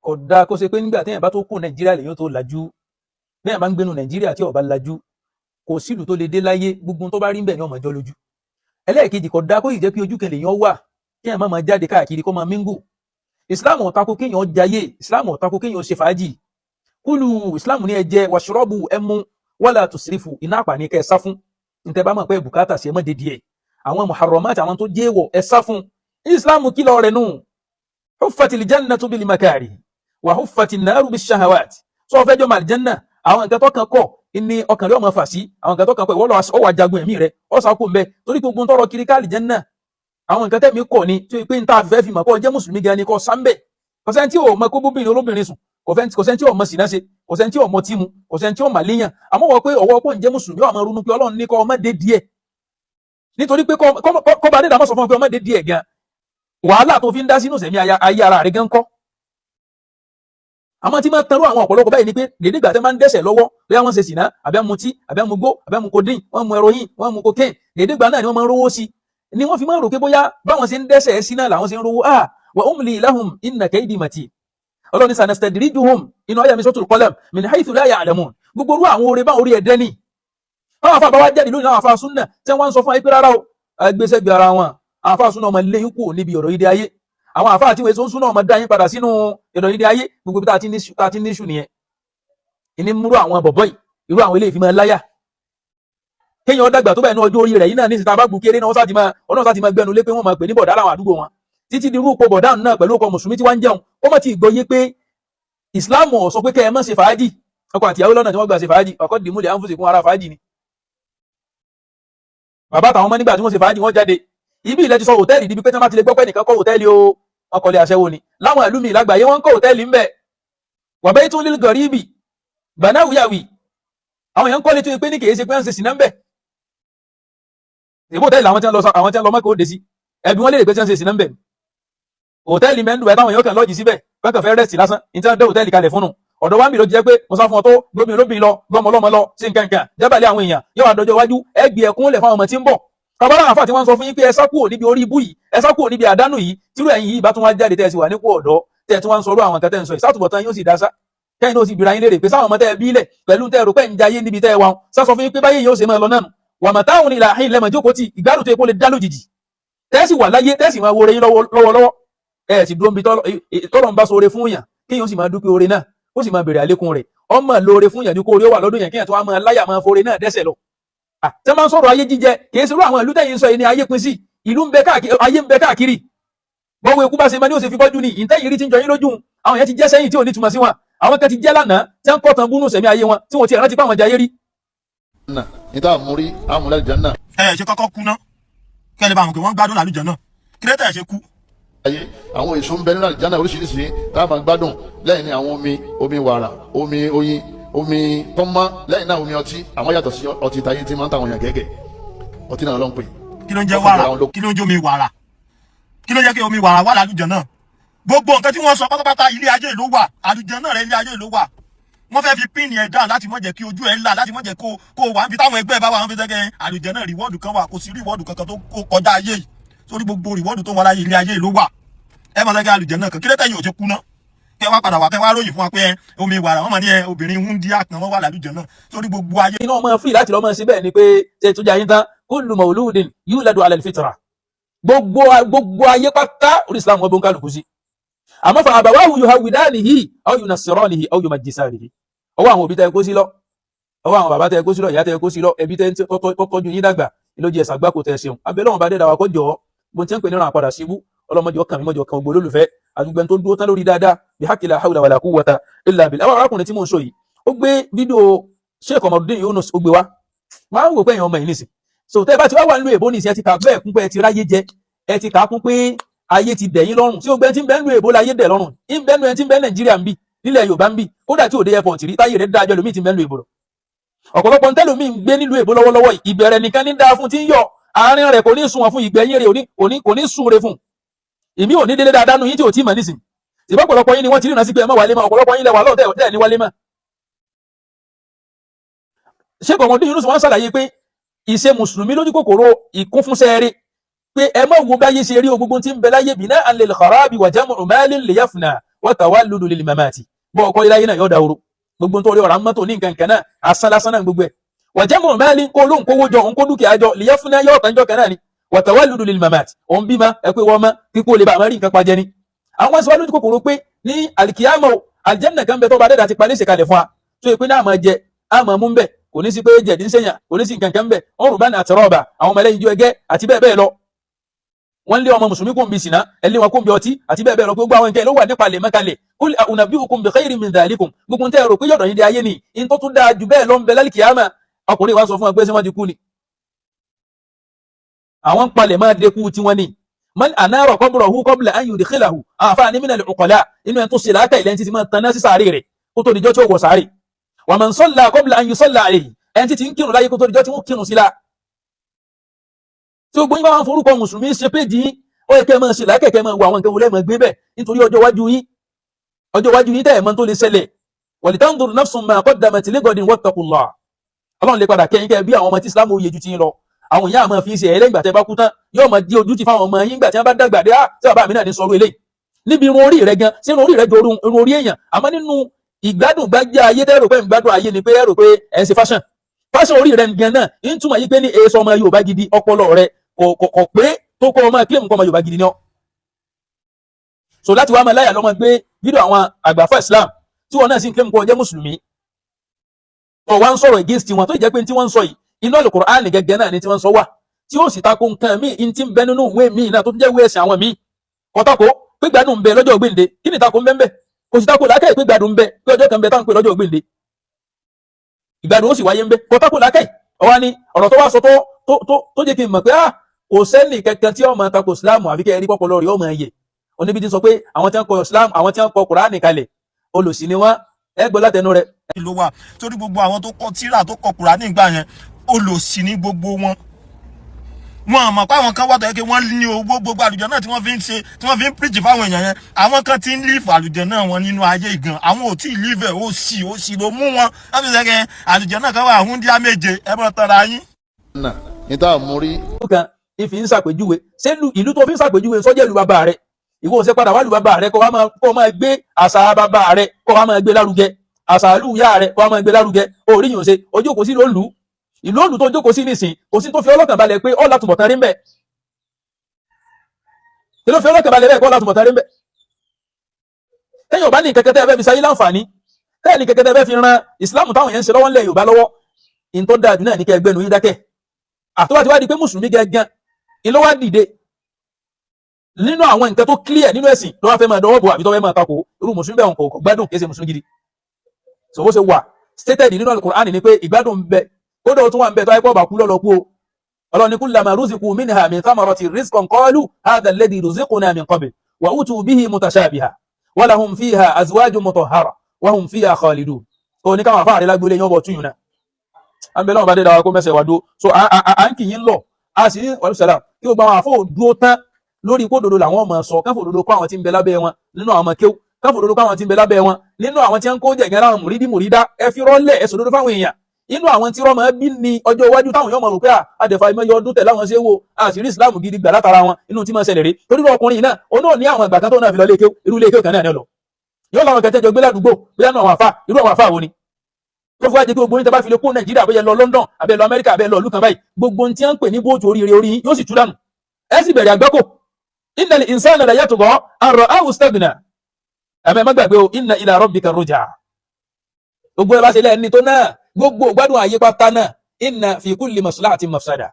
kò dáa kó ṣe pé nígbà téèyàn bá tó kú Nàìjíríà lèyàn tó lajú. Béèyàn bá ń gbénu Nàìjíríà tí ó bá lajú, kò sílùú tó lè dé láyé, gbogbo tó bá rí ń bẹ̀ ni ó máa jọ lójú. Ẹlẹ́ẹ̀kejì, kò dáa kó yìí jẹ́ pé ojú kẹlẹ̀ yẹn wà kéèyàn má máa jáde káàkiri kó máa mingu. Islam ò tako kéèyàn jayé, Islam ò tako kéèyàn ṣe fàájì. Kúlù, Islam ní ẹ jẹ, washrabu ẹ mu, wala tusrifu, iná àpàní kẹ́ ẹ sá fún. Ntẹ́ bá mọ̀ pé bùkátà sí ẹ mọ́ dédìí ẹ̀. Àwọn muharramat, àwọn tó jẹ́ èèwọ̀ ẹ sá fún. Islam kìlọ̀ rẹ̀ nù. Huffatil jannatu bil makari wa huffatin naru bis shahawat. Sọ fẹ́ jọ mal janna, àwọn nǹkan tó kàn kọ́ ní ọkàn rẹ̀ ó máa fà sí, àwọn nǹkan tó kàn pé ìwọ lọ ó wà jagun ẹ̀mí rẹ̀, ó sá kó ńbẹ̀ torí gbogbo tọrọ kiri ká aljanna. Àwọn nǹkan tẹ̀mí kọ̀ ni tó pé ń ta fẹ́ fi mọ̀ kó jẹ́ mùsùlùmí gan ni kó sáńbẹ̀. Kò sẹ́ni tí ò mọ̀ kó bóbìnrin olóbìnrin sùn, kò sẹ́ni tí ò mọ̀ sìná ṣe, kò sẹ́ni tí ò mọ̀ tí mu, kò sẹ́ni tí ò mà léyàn. Àmọ́ wọ́n pé ọwọ́ pọ̀ ń jẹ́ mùsùlùmí ó máa ronú pé Ọlọ́run ní kó ọmọ dé díẹ̀. Nítorí pé kó bá dé dàmọ́ sọ fún ọ pé ọmọ dé díẹ̀ gan. Wàhálà tó fi ń dá sínú sẹ̀mí ayé ara rẹ̀ gan kọ́. Àmọ́ tí máa tanrú àwọn ọ̀pọ̀lọpọ̀ báyìí ni pé dédé ìgbà tẹ́ máa ń dẹ́ṣẹ̀ lọ́wọ́ bí wọ́n ṣe sìná, àbí wọ́n mutí, àbí wọ́n mu gbó, àbí wọ́n mu codeine, wọ́n mu heroin, wọ́n mu cocaine, dédé ìgbà náà ni wọ́n máa ń rówó sí. Ni wọ́n fi máa ń rò pé bóyá báwọn ṣe ń dẹ́ṣẹ̀ sí náà làwọn ṣe ń rówó. Wa umli lahum inna kaydi matin. Ọlọ́run ní sanastadrijuhum, inú ayé mi suratul qalam, min haythu la ya'lamun. Gbogbo orú àwọn oore bá orí ẹ̀dẹ́ ni. Àwọn àfáà bá wá jáde lónìí, àwọn àfáà súnnà tí wọ́n ń sọ fún ayé pé rárá o, ẹgbẹ́sẹ̀ gbé ara wọn. Àwọn àfáà súnnà ọmọ ilé yín kúrò níbi ọ̀rọ̀ ìdí ayé. Àwọn àfáà tí wọ́n èso ń súnnà ọmọ dá yín padà sínú ọ̀rọ̀ ìdí ayé, gbogbo bí tá ti ní ṣù nìyẹn. Ìní múrú àwọn bọ̀bọ̀ yìí, irú àwọn ilé ìfimọ̀ láyà. Kéèyàn dàgbà tó bá ẹnu ọjọ́ orí rẹ̀ yìí náà ní ìsìta bá gbù kéré náà ọlọ́run sáti máa gbẹnu lé pé wọ́n máa pè ní bọ̀dá láwọn àdúgbò wọn. Títí di rúpọ̀ bọ̀dá náà pẹ̀lú ọkọ̀ mùsùlùmí tí wọ́n ń jẹun, ó mọ̀ tí gbọ́yé pé Ìsìláàmù ò sọ pé kẹ́ ẹ má ṣe fàájì. Ọkọ àti ìyàwó lọ́nà tí wọ́n gbà ṣe fàájì, ọkọ dìmúlẹ̀ anfusikum ara fàájì ni. Bàbá àtàwọn ọmọ nígbà tí wọ́n ṣe fàájì wọ́n jáde. Ibi ilẹ̀ ti sọ hòtẹ́ẹ̀lì di bí pé tí wọ́n bá ti lè gbọ́ pé nìkan kọ́ hòtẹ́ẹ̀lì o, wọ́n kọ́lé aṣẹ́wó ni. Láwọn ìlú mi lágbàáyé wọ́n ń kọ́ hòtẹ́ẹ̀lì ńbẹ̀. Wa baytun lil gharibi banahu yawi. Àwọn èèyàn kọ́lé tó yẹ pé ní kìí ṣe pé ń ṣe sìnà ńbẹ̀. Ìbò hòtẹ́ẹ̀lì àwọn tí wọ́n lọ Mẹ́kà ó dé sí. Ẹbí wọ́n lè pé tí wọ́n ṣe sìnà ńbẹ̀. Hòtẹ́ẹ̀lì mẹ́ndù ẹ̀ táwọn èèyàn kàn lọ́ọ̀jì síbẹ̀, wọ́n kàn fẹ́ rẹ́sì lásán, ní tí wọ́n dé hòtẹ́ẹ̀lì kalẹ̀ fún un. Ọ̀dọ̀ wa mi ló jẹ́ pé mo sá fún ọ tó gómìnà olóbìn lọ gbọmọ ọlọ́mọ lọ sí nǹkan jábàlẹ̀ àwọn èèyàn yóò wá dọjọ́ iwájú ẹgbẹ́ ẹkún lẹ̀ fáwọn ọmọ tí ń bọ̀. Kàbálà àfà tí wọ́n sọ fún yín pé ẹ sá kúrò níbi orí ibú yìí, ẹ sá kúrò níbi àdánù yìí, tírú ẹ̀yin yìí bá tún wá jáde tẹ́ ẹ sì wà nípò ọ̀dọ́ tẹ́ ẹ tún wá ń sọ̀rọ̀ àwọn nǹkan tẹ́ ń sọ ìsátùbọ̀tán yóò sì dá sá. Kẹ́yìn náà sì bìrà yín léèrè pé sáwọn ọmọ tẹ́ ẹ bílẹ̀ pẹ̀lú tẹ́ ẹ rò pé ń jayé níbi tẹ́ ẹ wà ń sá sọ fún yín pé báyé yóò ṣe máa lọ náà. Wà màtáhùn ní ìlàhìn lẹ́mọ̀ jókòó tí ìgbádùn tó epo lè dá lójijì. Tẹ́ sì wà láyé tẹ́ sì máa wo oore yín lọ́wọ́lọ́wọ́. Ẹ sì dúró níbi tọ́lọ̀ ń bá sọ oore fún yàn, kéèyàn sì máa dúpẹ́ oore náà, ó sì máa bèrè àlékún rẹ̀. Ọmọ lóore fún yàn ní kó orí ó wà lọ́dún yẹn kéèyàn tó wá máa láyà máa foore náà dẹ́sẹ̀ lọ. Tẹ́ máa ń sọ̀rọ̀ ayé jíjẹ, kìí ṣe irú àwọn ìlú tẹ́yìn sọ yìí ni ayé pín sí. Ìlú ń bẹ káàkiri, ayé ń bẹ káàkiri. Bọ́wọ́ ikú bá ṣe máa ní ó ṣe fi bọ́jú ni, ìtẹ́yìn rí ti ń jọ yín lójú. Àwọn yẹn ti jẹ́ sẹ́yìn tí ò ní túmọ̀ sí wọn. Àwọn kan ti jẹ́ lánàá, tí wọ́n kọ́ tan búnú sẹ̀mí ayé wọn, tí wọ́n ti rántí pé àwọn jayé rí. Níta àmúrí, àmúlẹ̀ àlùjánnà. Ṣe kọ́kọ́ kú ná. Kẹ́lẹ́ bá àwọn pé wọ́n gbádùn àlùjánnà. Kí ló tẹ̀ ṣe kú? Àwọn èso ń bẹ nínú àlùjánnà oríṣiríṣi tá a máa gbádùn lẹ́yìn ní àwọn omi wàrà, omi oyin, omi tọ́mọ́, lẹ́yìn náà omi ọtí. Àwọn yàtọ̀ sí ọtí táyé tí máa ń tàwọn èèyàn gẹ́gẹ́. Ọtí náà ló ń pè. Kí ló ń jẹ́ wàrà? Kí ló ń jẹ́ omi wàrà? Kí ló jẹ́ kí omi wàrà wà lálùjánnà? Gbogbo nǹkan tí wọ́n sọ pátápátá ilé ayé ló wà, àlùjánnà rẹ̀ ilé ayé ló wà. Wọ́n fẹ́ fi pín ẹ̀ dáhùn láti má jẹ́ kí ojú ẹ̀ ńlá, láti má jẹ́ kó wà níbi táwọn ẹgbẹ́ bá wà wọ́n fi jẹ́ àlùjánnà rìwọ́ọ̀dù kan wà, kò sí rìwọ́ọ̀dù kankan tó kọjá ayé yìí. Sórí gbogbo rìwọ́ọ̀dù tó wà láyé ilé ayé ló wà. Ẹ máa lẹ́gẹ́ àlùjánnà kan, kí ló tẹ̀yìn ò ti kú ná? Kẹ́ wá padà wá kẹ́ wá ròyìn fún wa pé omi wàrà wọ́n máa ní obìnrin wúndíá kan wọ́n wà lálùjánnà. Sórí gbogbo ayé. Iná ọmọ free láti lọ́mọ síbẹ̀ ni pé ṣe tó jẹ́ ayé tán kullu mawludin yuladu ala al-fitra. Gbogbo ayé pátá orí Islam wọn bó ń kálukú sí. Àmọ́ fa abawahu yuhawwidanihi aw yunassiranihi aw yumajjisanihi. Ọwọ́ àwọn òbí tẹ́ kó sí lọ, ọwọ́ àwọn bàbá tẹ́ kó sí lọ, ìyá tẹ́ kó sí lọ, ẹbí tẹ́ tọ́jú yín dàgbà ló jẹ́ ẹ̀sàgbákò tẹ́ ṣeun. Abẹ́lọ́run bá dẹ́dà wa kó jọ bó ti ń pè ní ràn padà síbú ọlọ́mọdé ọkàn mi mọ́jọ kan gbogbo olólùfẹ́ àdúgbẹ́ni tó dúró tán lórí dáadáa bí hakila hawla wala quwwata illa billah. Àwọn arákùnrin tí mò ń sọ yìí ó gbé fídíò Sheikh Omarudeen Yunus ó gbé wá máa ń wò pé èèyàn ọmọ yìí nìsín. So tẹ́ bá ti wá wà nílùú èbó nìsín ẹ ti kà bẹ́ẹ̀ kún pé ẹ ti ráyé jẹ, ẹ ti kà kún pé ayé ti dẹ̀yìn lọ́rùn. Tí ó gbẹ́ tí ń bẹ́ nílùú èbó láyé dẹ̀ lọ́rùn, ń bẹ́ nílùú tí ń bẹ́ Nàìjíríà ń bì, nílẹ̀ Yorùbá ń bì, kódà tí ò dé airport rí táyé rẹ̀ dájọ́ lómi ti ń bẹ́ nílùú èbó lọ. Ọ̀pọ̀lọpọ̀ ń tẹ́lómi ń gbé nílùú èbó lọ́wọ́lọ́wọ́ ìbẹ̀rẹ̀ nìkan ní dáa fún tí ń yọ, àárín rẹ̀ kò ní sun wọn fún ìgbẹ̀yìn rẹ̀ kò ní sun re fún. Èmi ò ní délé dáadáa nù yín tí ò tí mọ̀ nísìn. Ìbá ọ̀pọ̀lọpọ̀ yín ni wọ́n ti ríran sí pé ẹ má wálé mọ́, ọ̀pọ̀lọpọ̀ yín lẹ wà lọ́tẹ̀ ọ̀tẹ̀ ní wálé mọ́. Sheikh Omarudeen Yunus wọ́n ṣàlàyé pé ìṣe mùsùlùmí lójú kòkòrò ìkún fún sẹ́ẹ̀rẹ́ pé ẹ má wo báyé ṣe rí o gbogbo tí ń bẹ láyé bina'an lil kharabi wa jam'u malin liyafna wa tawalludu lil mamati bọ́ ọkọ̀ iláyé náà yóò dahoro gbogbo tó rí ọ̀rá mọ́tò ní nǹkan kan náà asán lásán náà gbogbo ẹ̀ wa jam'u malin kó ló ń kówó jọ òun kó dúkìá jọ liyafna yóò tán jọ kan náà ni wa tawalludu lil mamati òun bímọ ẹ pé wọ́n mọ́ kíkó lè bá àmọ́ rí nǹkan pàjẹ́ ni àwọn sọ lójú kòkòrò pé ní alikiyama aljanna kan bẹ tó bá dẹ́dà ti palẹ́ ṣèkalẹ̀ fún wa tó yẹ pé náà máa jẹ àmọ́ mú bẹ́ẹ̀ kò ní sí pé jẹ̀dí ń sẹ́yìn kò ní sí nǹkan kan bẹ́ẹ̀ ọ̀rùn bá ní àtẹ̀rọ̀ọ̀bà àwọn ọmọ ẹlẹ́yin jó ẹgẹ́ àti bẹ́ẹ̀ bẹ́ẹ̀ lọ wọ́n lé ọmọ mùsùlùmí kò ń bi sìnà ẹlẹ́ wọn kò ń bi ọtí àti bẹ́ẹ̀ bẹ́ẹ̀ lọ gbogbo àwọn nǹkan ló wà nípa lè mẹ́kalẹ̀ kul a'unabbi'ukum bi khayrin min dhalikum gbogbo tẹ́ rò pé yọ̀dọ̀ yín di ayé ni in tó tún dáa jù bẹ́ẹ̀ lọ ń bẹ lálìkìyàmà ọkùnrin wa sọ fún wọn pé ṣé wọ́n ti kú ni àwọn palẹ̀ máa dekú tí wọ́n ní man anara qabrahu qabla an yudkhilahu àfààní min al-uqala inú ẹni tó ṣe láàkà ilẹ̀ ti máa taná sí sàárè rẹ̀ kó tó dijọ́ tí ó wọ̀ sàárè wa man salla qabla an yusalla alayhi ẹni tí ń kírun láyé kó tó dijọ́ tí wọ́n kírun sí la tí ó gbóyìn bá wọn forúkọ mùsùlùmí ṣe péjì yín ó yẹ kẹ́ máa ṣe láàkà kẹ́ máa wọ àwọn nǹkan wọlé máa gbé bẹ́ẹ̀ nítorí ọjọ́ iwájú yín tẹ́ ẹ̀ mọ̀ tó lè ṣẹlẹ̀ walitanzur nafsun ma qaddamat lighadin wattaqullah ọlọ́run lè padà kẹ́yìn kẹ́ bí àwọn ọmọ tí islam yẹ ju ti yín lọ àwọn ìyá àmọ́ fi ń ṣe ẹ̀rẹ́ ìgbà tẹ́ bá kú tán yóò máa di ojú ti fáwọn ọmọ yín ìgbà tí wọ́n bá dàgbà dé tí bàbá mi náà ní sọ̀rọ̀ eléyìí níbi irun orí rẹ gan sí irun orí rẹ jọ irun orí èèyàn àmọ́ nínú ìgbádùn gbájá ayé tẹ́ rò pé ìgbádùn ayé ni pé ẹ rò pé ẹ̀ ń ṣe fashion orí rẹ gan náà ń túmọ̀ yí pé ní èso ọmọ Yorùbá gidi ọpọlọ rẹ kò pé tó kọ́ ọmọ kílèmù kọ́ ọmọ Yorùbá gidi ni ọ́ so láti wá máa láyà lọ́mọ gbé fídíò àwọn àgbàfà Islam tí wọn náà sì ń kílèmù kọ́ jẹ́ mùsùlùmí tó wá ń sọ̀rọ̀ against wọn tó jẹ́ pé tí wọ́n ń sọ yìí inú Al-Qur'an gẹ́gẹ́ náà ni tí wọ́n ń sọ wà tí ó sì tako nǹkan míì in ti ń bẹ nínú ìwé míì náà tó jẹ́ ìwé ẹ̀sìn àwọn míì kọ́tàkó pé gbádùn ń bẹ lọ́jọ́ gbèǹde kí ni tako ń bẹ ń bẹ kò sì tako lákàyè pé gbádùn ń bẹ pé ọjọ́ kan bẹ táwọn pé lọ́jọ́ gbèǹde ìgbádùn ó sì wáyé ń bẹ kọ́tàkó lákàyè ọwá ni ọ̀rọ̀ tó wá sọ tó jẹ́ kí n mọ̀ pé kò sẹ́nì kankan tí ọmọ tako Islam àfi kẹ́ ẹ rí pọ́pọ́lọ́ rí ọmọ ẹ̀yẹ oníbi ti sọ pé àwọn tí wọ́n kọ Islam àwọn tí wọ́n kọ Kùránì kalẹ̀ olùsìn ni wọ́n ẹ gbọ́ látẹnu rẹ̀. ló wà torí gbogbo àwọn tó kọ tírà tó kọ Kùránì nígbà yẹn olùsìn ní gbogbo wọn àmọ́ pé àwọn kan wà tó yẹ kí wọ́n ní owó gbogbo àlùjọ náà tí wọ́n fi ń ṣe tí wọ́n fi ń preach fáwọn èèyàn yẹn àwọn kan ti ń lífù àlùjọ náà wọn nínú ayé ìgàn àwọn ò tí ì lífù ẹ̀ ó sì ló mú wọn láti ṣe kẹ́ àlùjọ náà kan wà húndíá méje ẹ bọ́ tọ́ra yín. ní tá a mú rí. kan ìfi ń ṣàpèjúwe ṣé ìlú tó fi ń ṣàpèjúwe sọ́jẹ́ ìlú bàbá rẹ̀ ìwọ ṣe padà wá lù bàbá rẹ̀ kó wá máa gbé àṣà bàbá rẹ̀ kó wá máa gbé lárugẹ àṣà ìlú ìyá rẹ̀ kó wá máa gbé lárugẹ orí yìí ò ṣe ojú kò sí ló lù ìlú òlù tó jókòó sí nísìn kò sí tó fi ọlọ́kàn balẹ̀ pé ọ́ látùbọ̀tán rí ń bẹ̀ kí ló fi ọlọ́kàn balẹ̀ bẹ́ẹ̀ kọ́ látùbọ̀tán rí ń bẹ̀ tẹ́yìn ọba ní kẹ̀kẹ́ tẹ́ fẹ́ fi sáyé láǹfààní tẹ́yìn ní kẹ̀kẹ́ tẹ́ fẹ́ fi ran ìsìláàmù táwọn yẹn ń ṣe lọ́wọ́ ńlẹ̀ Yorùbá lọ́wọ́ in tó dáa jù náà ní kẹ́ ẹgbẹ́nu yín dákẹ́ àtọ́wá ti wá di pé mùsùlùmí gẹ́gẹ́ ìlú wá dìde nínú àwọn nǹkan tó clear nínú ẹ̀sìn ló wá fẹ́ máa dọwọ́ bò àbí tó fẹ́ máa takò irú mùsùlùmí bẹ́ẹ̀ kò gbádùn kìí ṣe mùsùlùmí gidi so bó ṣe wà stated nínú Al-Qur'an ni pé ìgbádùn ń bẹ kódà tó wà ń bẹ tó ayé pọ̀ bá kú lọ́lọ́ kú o Ọlọ́run ní kullama ruziqu minha min thamarati rizqan qalu hadha alladhi ruziqna min qabl wa utu bihi mutashabiha wa lahum fiha azwajun mutahhara wa hum fiha khalidun ó ní káwọn afáàrí lágbólé yán bọ̀ tún yìí náà àbẹ̀lẹ́ wọn bá dé dáwà kó mẹ́sẹ̀ wá dó so à ń kì í lọ a sì ní ọ̀lùsàlám kí gbogbo àwọn àfọ̀ dúró tán lórí ipò òdodo làwọn ọmọ sọ káfò òdodo kó àwọn tí ń bẹ lábẹ́ wọn nínú àwọn ọmọ kéw káfò òdodo kó àwọn tí ń bẹ lábẹ́ wọn nínú àwọn tí ń kó jẹ̀gẹ́ láwọn mùrídá ẹ fi rọ́lẹ̀ ẹ sòdodo fáwọn èèyàn inú àwọn tí rọ́mọ bí ní ọjọ́ iwájú táwọn yóò mọ̀ rò pé àdẹ̀fà ìmọ̀yọ ọdún tẹ̀ láwọn ṣe wo àṣírí ìsìláàmù gidi gbà látara wọn inú tí máa ṣẹlẹ̀ rí torí ọkùnrin náà ó náà ní àwọn ìgbà kan tó náà fi lọ léèké irú léèké kan náà lọ yóò láwọn kẹtẹjọ gbé ládùúgbò bóyá náà àwọn àfà irú àwọn àfà wo ni tó fún wa jẹ́ pé gbogbo ní tẹ́bá fi lè kó Nàìjíríà bóyá lọ London àbẹ́ lọ Amẹ́ríkà àbẹ́ lọ ìlú kan báyìí gbogbo tí wọ́n ń pè ní bóòtù oríire orí yóò sì tú dànù ẹ sì bẹ̀rẹ̀ àgbákò innal insana la yatgha an ra'ahu istaghna àmọ́ má gbàgbé o inna ila rabbika ruj'a gbogbo ẹ bá ṣe lẹ́ni tó náà gbogbo gbádùn ayé pátá náà inna fi kulli maslahatin mafsada